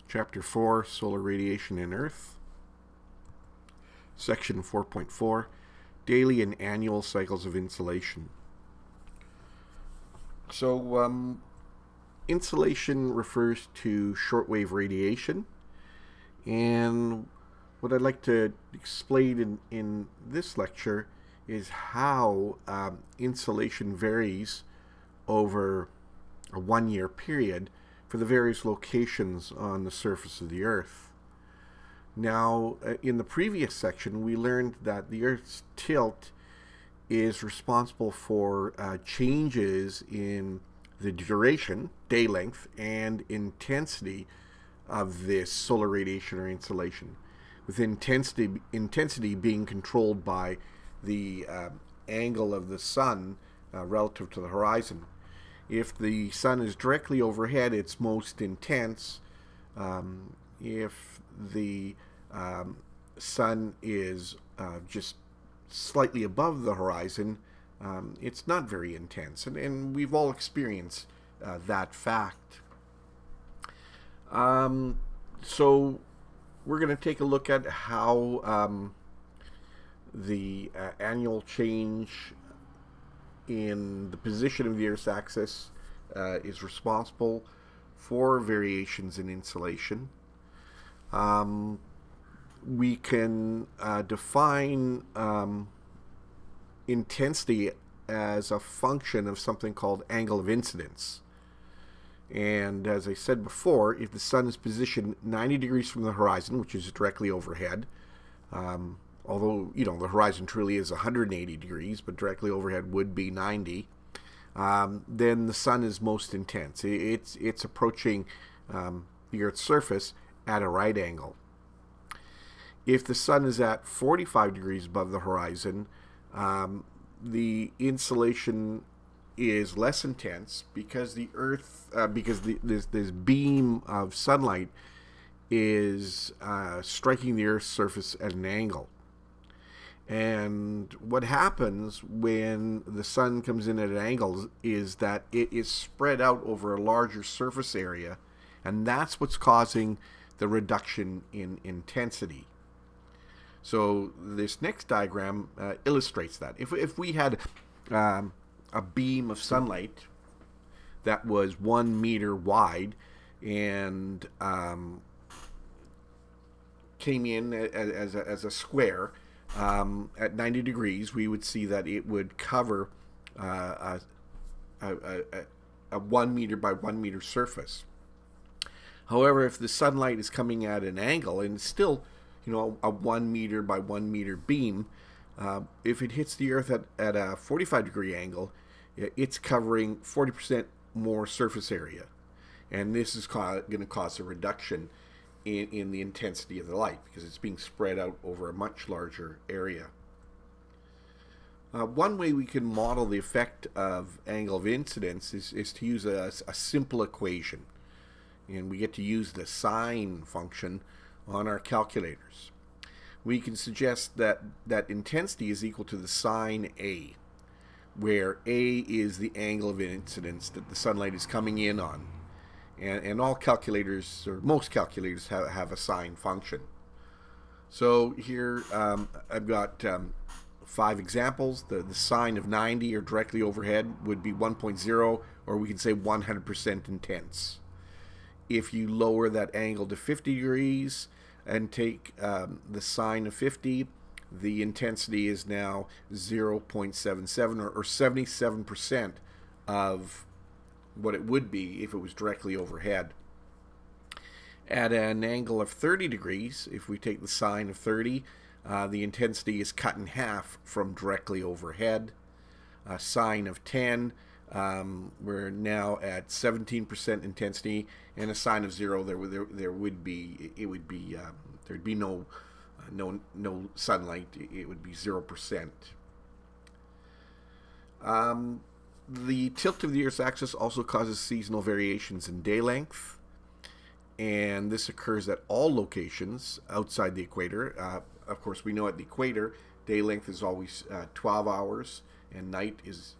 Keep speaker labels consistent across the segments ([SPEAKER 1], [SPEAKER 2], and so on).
[SPEAKER 1] Chapter 4, Solar Radiation in Earth. Section 4.4, Daily and Annual Cycles of Insolation. So, insolation refers to shortwave radiation, and what I'd like to explain in this lecture is how insolation varies over a 1-year period for the various locations on the surface of the Earth. Now, in the previous section, we learned that the Earth's tilt is responsible for changes in the duration, day length, and intensity of this solar radiation or insolation, with intensity being controlled by the angle of the sun relative to the horizon. If the sun is directly overhead, it's most intense. If the sun is just slightly above the horizon, it's not very intense. And we've all experienced that fact. So we're going to take a look at how the annual change in the position of the Earth's axis is responsible for variations in insolation. We can define intensity as a function of something called angle of incidence. And as I said before, if the sun is positioned 90 degrees from the horizon, which is directly overhead, although, you know, the horizon truly is 180 degrees, but directly overhead would be 90, then the sun is most intense. It's approaching the Earth's surface at a right angle. If the sun is at 45 degrees above the horizon, the insolation is less intense because the Earth, this beam of sunlight is striking the Earth's surface at an angle. And what happens when the sun comes in at an angle is that it is spread out over a larger surface area, and that's what's causing the reduction in intensity. So this next diagram illustrates that. If we had a beam of sunlight that was 1 meter wide and came in as a square at 90 degrees, we would see that it would cover a 1 meter by 1 meter surface. However, if the sunlight is coming at an angle, and it's still, you know, a 1 meter by 1 meter beam, if it hits the Earth at a 45 degree angle, it's covering 40% more surface area. And this is going to cause a reduction in the intensity of the light because it's being spread out over a much larger area. One way we can model the effect of angle of incidence is to use a simple equation. And we get to use the sine function on our calculators. We can suggest that intensity is equal to the sine A, where A is the angle of incidence that the sunlight is coming in on. And all calculators, or most calculators, have a sine function. So here I've got 5 examples. The sine of 90 or directly overhead would be 1.0, or we can say 100% intense. If you lower that angle to 50 degrees and take the sine of 50, the intensity is now 0.77 or 77% of what it would be if it was directly overhead. At an angle of 30 degrees, if we take the sine of 30, the intensity is cut in half from directly overhead. A sine of 10, we're now at 17% intensity, and a sine of 0, there'd be no sunlight. It would be 0%. The tilt of the Earth's axis also causes seasonal variations in day length, and this occurs at all locations outside the equator. Of course, we know at the equator, day length is always 12 hours, and night is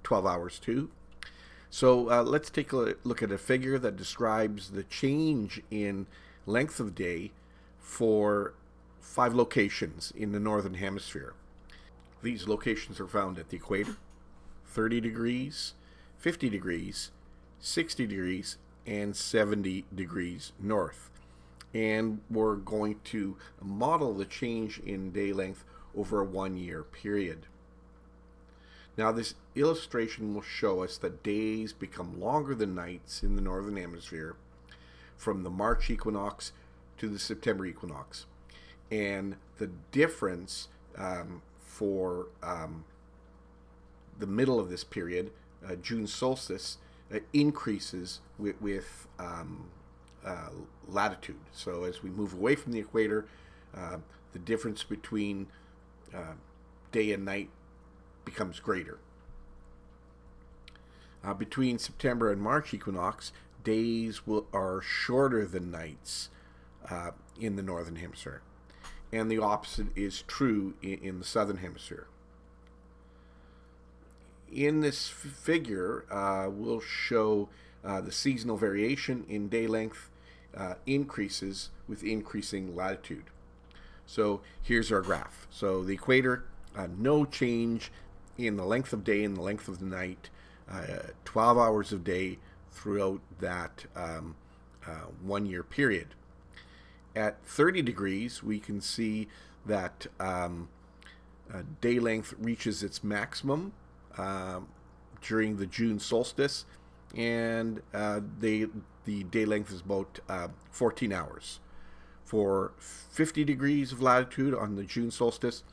[SPEAKER 1] 12 hours too. So let's take a look at a figure that describes the change in length of day for 5 locations in the Northern Hemisphere. These locations are found at the equator, 30 degrees, 50 degrees, 60 degrees, and 70 degrees north. And we're going to model the change in day length over a 1-year period. Now this illustration will show us that days become longer than nights in the Northern Hemisphere from the March equinox to the September equinox. And the difference for the middle of this period, June solstice, increases with latitude. So as we move away from the equator, the difference between day and night becomes greater. Between September and March equinox, days are shorter than nights in the Northern Hemisphere. And the opposite is true in the Southern Hemisphere. In this figure, we'll show the seasonal variation in day length increases with increasing latitude. So here's our graph. So the equator, no change in the length of day and the length of the night, 12 hours of day throughout that 1-year period. At 30 degrees, we can see that day length reaches its maximum during the June solstice, and the day length is about 14 hours. For 50 degrees of latitude on the June solstice,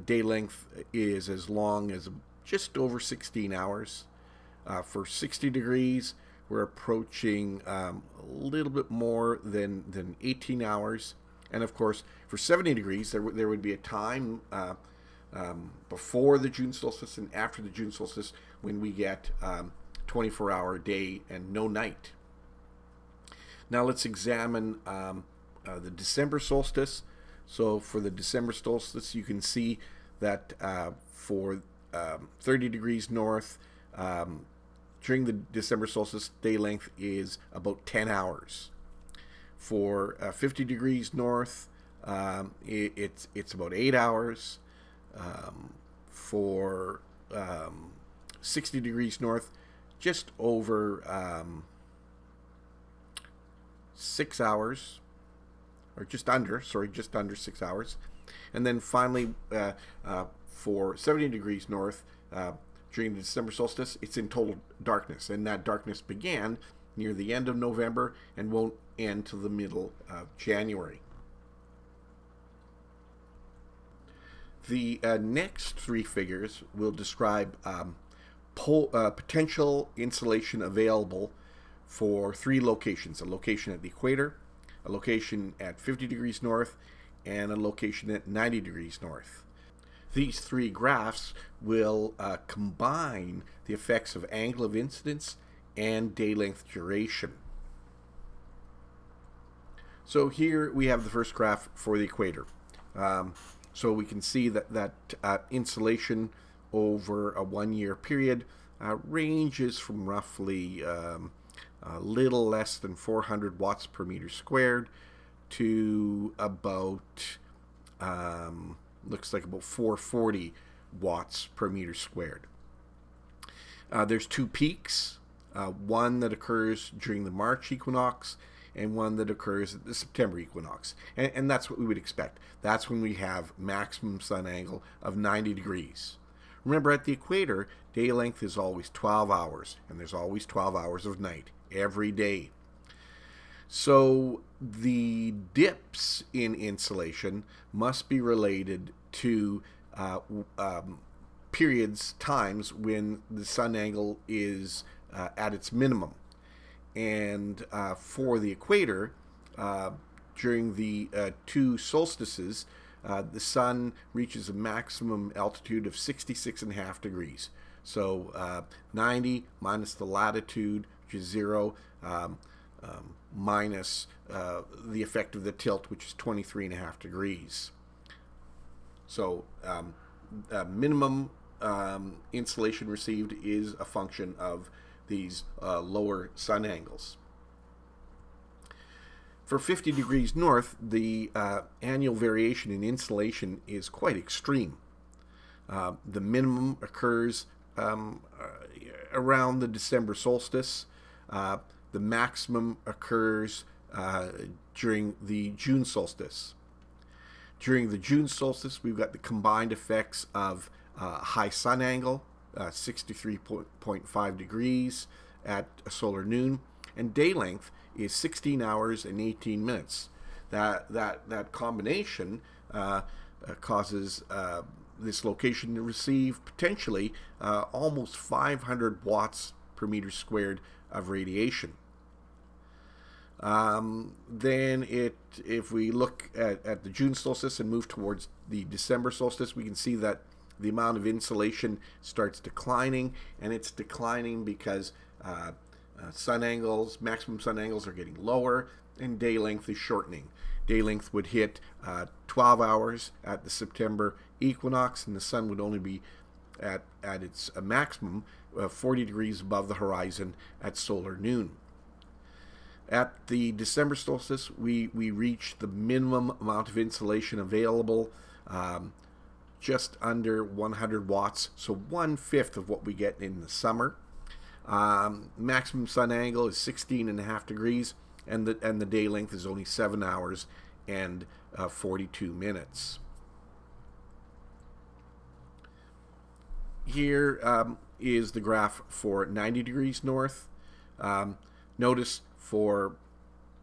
[SPEAKER 1] day length is as long as just over 16 hours. For 60 degrees, we're approaching a little bit more than 18 hours. And of course, for 70 degrees, there would be a time before the June solstice and after the June solstice when we get 24-hour day and no night. Now let's examine the December solstice. So for the December solstice, you can see that for 30 degrees north, during the December solstice, day length is about 10 hours. For 50 degrees north, it's about 8 hours. For 60 degrees north, just over 6 hours, or just under 6 hours. And then finally, for 70 degrees north, during the December solstice, it's in total darkness, and that darkness began near the end of November and won't end till the middle of January. The next 3 figures will describe potential insolation available for 3 locations: a location at the equator, a location at 50 degrees north, and a location at 90 degrees north. These 3 graphs will combine the effects of angle of incidence and day length duration. So here we have the first graph for the equator. So we can see that insolation over a 1-year period ranges from roughly a little less than 400 watts per meter squared to about looks like about 440 watts per meter squared. There's 2 peaks, one that occurs during the March equinox and one that occurs at the September equinox. And that's what we would expect. That's when we have maximum sun angle of 90 degrees. Remember, at the equator, day length is always 12 hours, and there's always 12 hours of night every day. So the dips in insolation must be related to times when the sun angle is at its minimum. And for the equator, during the 2 solstices, the sun reaches a maximum altitude of 66.5 degrees. So 90 minus the latitude, which is 0, minus the effect of the tilt, which is 23.5 degrees. So minimum insolation received is a function of these lower sun angles. For 50 degrees north, the annual variation in insolation is quite extreme. The minimum occurs around the December solstice. The maximum occurs during the June solstice. During the June solstice, we've got the combined effects of high sun angle, 63.5 degrees at a solar noon, and day length is 16 hours and 18 minutes. That combination causes this location to receive potentially almost 500 watts per meter squared of radiation. Then if we look at the June solstice and move towards the December solstice, we can see that the amount of insolation starts declining, and it's declining because sun angles, maximum sun angles are getting lower, and day length is shortening. Day length would hit 12 hours at the September equinox, and the sun would only be at its maximum 40 degrees above the horizon at solar noon. At the December solstice, we reach the minimum amount of insolation available, just under 100 watts, so 1/5 of what we get in the summer. Maximum sun angle is 16.5 degrees, and the day length is only 7 hours and 42 minutes. Here is the graph for 90 degrees north. Notice for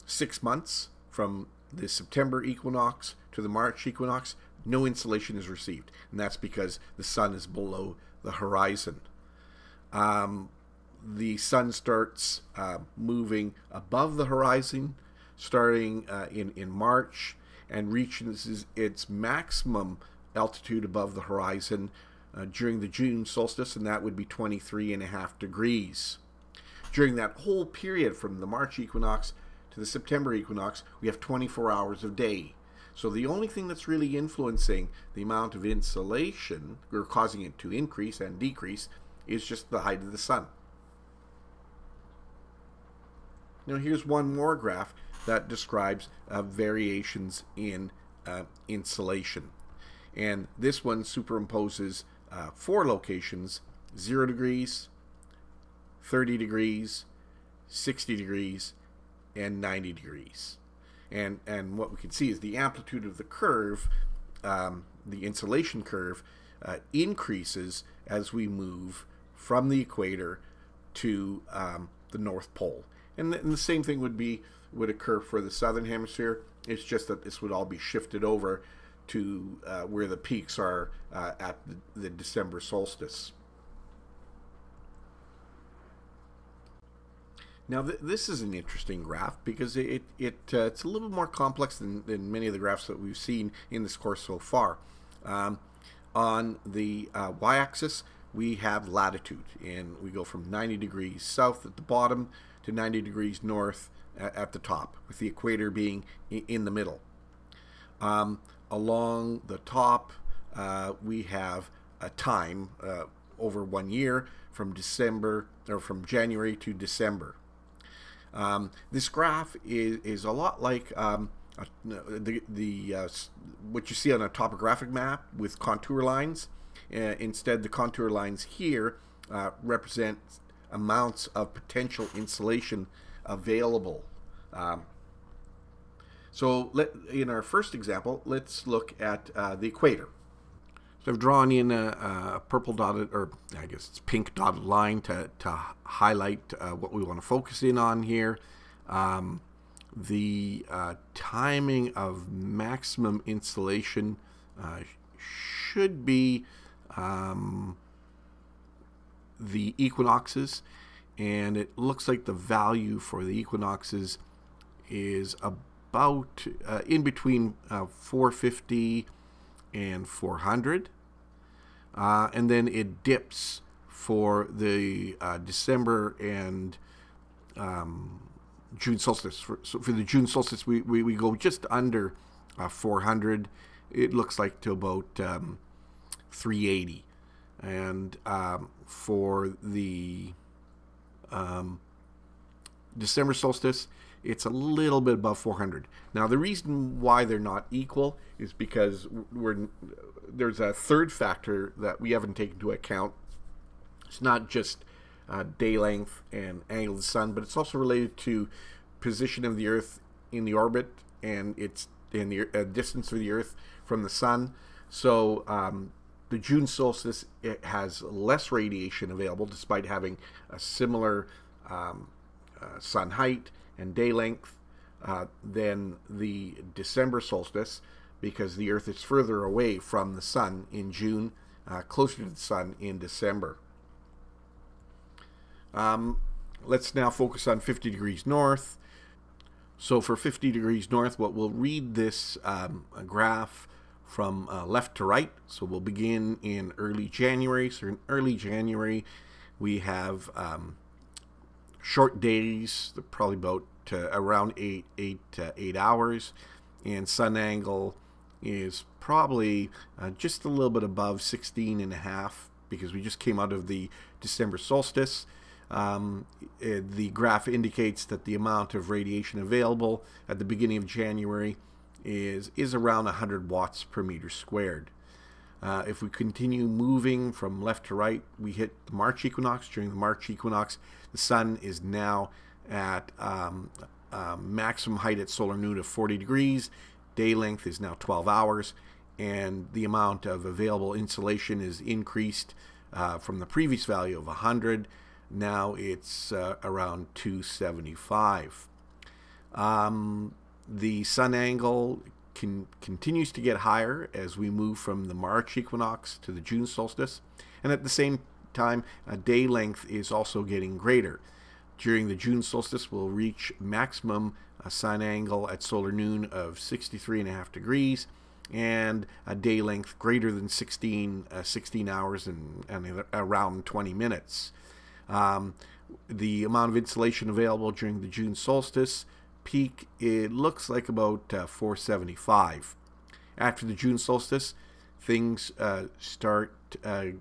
[SPEAKER 1] 6 months, from the September equinox to the March equinox, no insolation is received, and that's because the sun is below the horizon. The sun starts moving above the horizon starting in March, and reaches its maximum altitude above the horizon during the June solstice, and that would be 23.5 degrees. During that whole period from the March equinox to the September equinox, we have 24 hours of day. So the only thing that's really influencing the amount of insolation, or causing it to increase and decrease, is just the height of the sun. Now here's one more graph that describes variations in insolation. And this one superimposes 4 locations: 0 degrees, 30 degrees, 60 degrees, and 90 degrees. And what we can see is the amplitude of the curve, the insolation curve, increases as we move from the equator to the North Pole. And the same thing would occur for the southern hemisphere. It's just that this would all be shifted over to where the peaks are at the December solstice. Now this is an interesting graph because it's a little bit more complex than many of the graphs that we've seen in this course so far. On the y-axis, we have latitude, and we go from 90 degrees south at the bottom to 90 degrees north at the top, with the equator being in the middle. Along the top, we have a time over 1 year from January to December. This graph is a lot like what you see on a topographic map with contour lines. Instead, the contour lines here represent amounts of potential insolation available. So in our first example, let's look at the equator. So I've drawn in a purple dotted, or I guess it's pink dotted line to highlight what we want to focus in on here. The timing of maximum insolation should be the equinoxes, and it looks like the value for the equinoxes is about in between 450 and 400, and then it dips for the December and June solstice. So for the June solstice, we go just under 400. It looks like to about 380. And for the December solstice, it's a little bit above 400. Now, the reason why they're not equal is because there's a third factor that we haven't taken into account. It's not just day length and angle of the sun, but it's also related to position of the Earth in the orbit and its in the distance of the Earth from the sun. So the June solstice, it has less radiation available despite having a similar sun height and day length than the December solstice, because the Earth is further away from the sun in June, closer to the sun in December. Let's now focus on 50 degrees north. So for 50 degrees north, we'll read this graph from left to right. So we'll begin in early January. So in early January, we have short days, probably about around 8 hours, and sun angle is probably just a little bit above 16.5, because we just came out of the December solstice. The graph indicates that the amount of radiation available at the beginning of January is around 100 watts per meter squared. If we continue moving from left to right, we hit the March equinox. During the March equinox, the sun is now at maximum height at solar noon of 40 degrees. Day length is now 12 hours, and the amount of available insolation is increased from the previous value of 100. Now it's around 275. The sun angle continues to get higher as we move from the March equinox to the June solstice, and at the same time, day length is also getting greater. During the June solstice, we'll reach maximum sun angle at solar noon of 63.5 degrees, and a day length greater than 16 hours and around 20 minutes. The amount of insolation available during the June solstice peak, it looks like about 475. After the June solstice, things start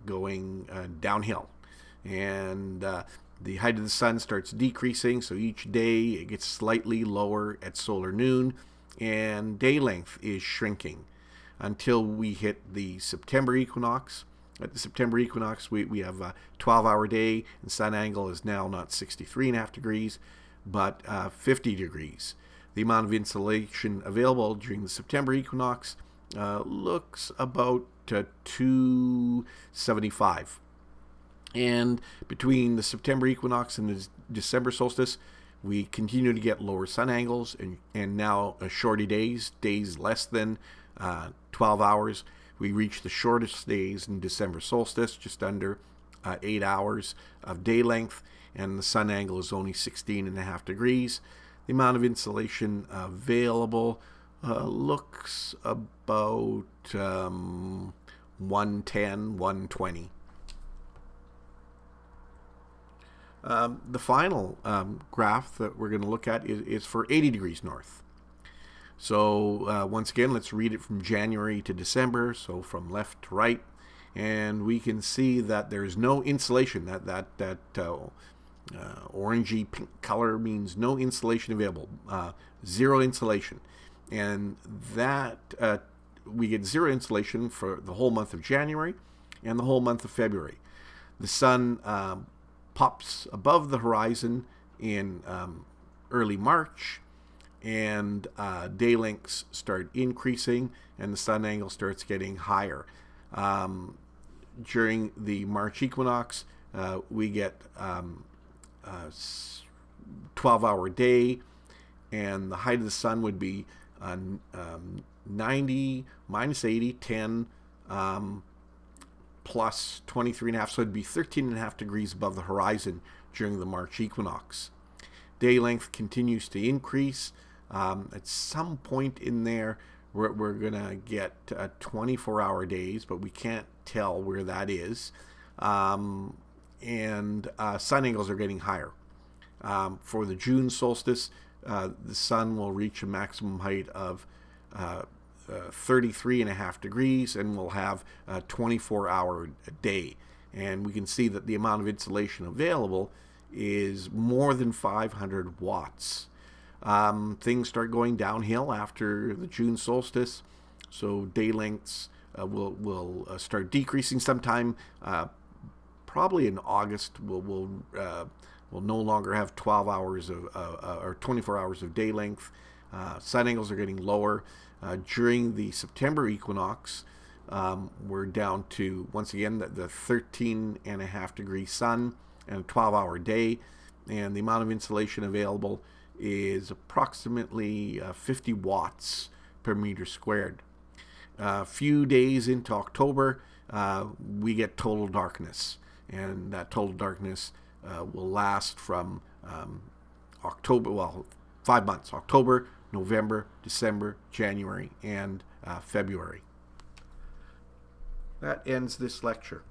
[SPEAKER 1] going downhill, and the height of the sun starts decreasing, so each day it gets slightly lower at solar noon, and day length is shrinking until we hit the September equinox. At the September equinox, we have a 12-hour day, and sun angle is now not 63.5 degrees, but 50 degrees. The amount of insolation available during the September equinox looks about 275. And between the September equinox and the December solstice, we continue to get lower sun angles and now shorter days less than 12 hours. We reach the shortest days in December solstice, just under 8 hours of day length, and the sun angle is only 16.5 degrees. The amount of insolation available looks about 110, 120. The final graph that we're going to look at is for 80 degrees north. So once again, let's read it from January to December, so from left to right, and we can see that there's no insolation. That orangey pink color means no insolation available, zero insolation, and that we get zero insolation for the whole month of January and the whole month of February. The sun pops above the horizon in early March, and day lengths start increasing, and the sun angle starts getting higher. During the March equinox, we get 12-hour day, and the height of the sun would be 90 minus 80, 10 plus 23.5, so it'd be 13.5 degrees above the horizon during the March equinox. Day length continues to increase. At some point in there, we're going to get 24-hour days, but we can't tell where that is. And sun angles are getting higher. For the June solstice, the sun will reach a maximum height of 33.5 degrees, and we'll have a 24-hour day. And we can see that the amount of insolation available is more than 500 watts. Things start going downhill after the June solstice, so day lengths will start decreasing sometime. Probably in August, we'll no longer have 12 hours of or 24 hours of day length. Sun angles are getting lower. During the September equinox, we're down to, once again, the 13.5 degree sun and a 12-hour day, and the amount of insolation available is approximately 50 watts per meter squared. A few days into October, we get total darkness, and that total darkness will last from October, well, 5 months: October, November, December, January, and February. That ends this lecture.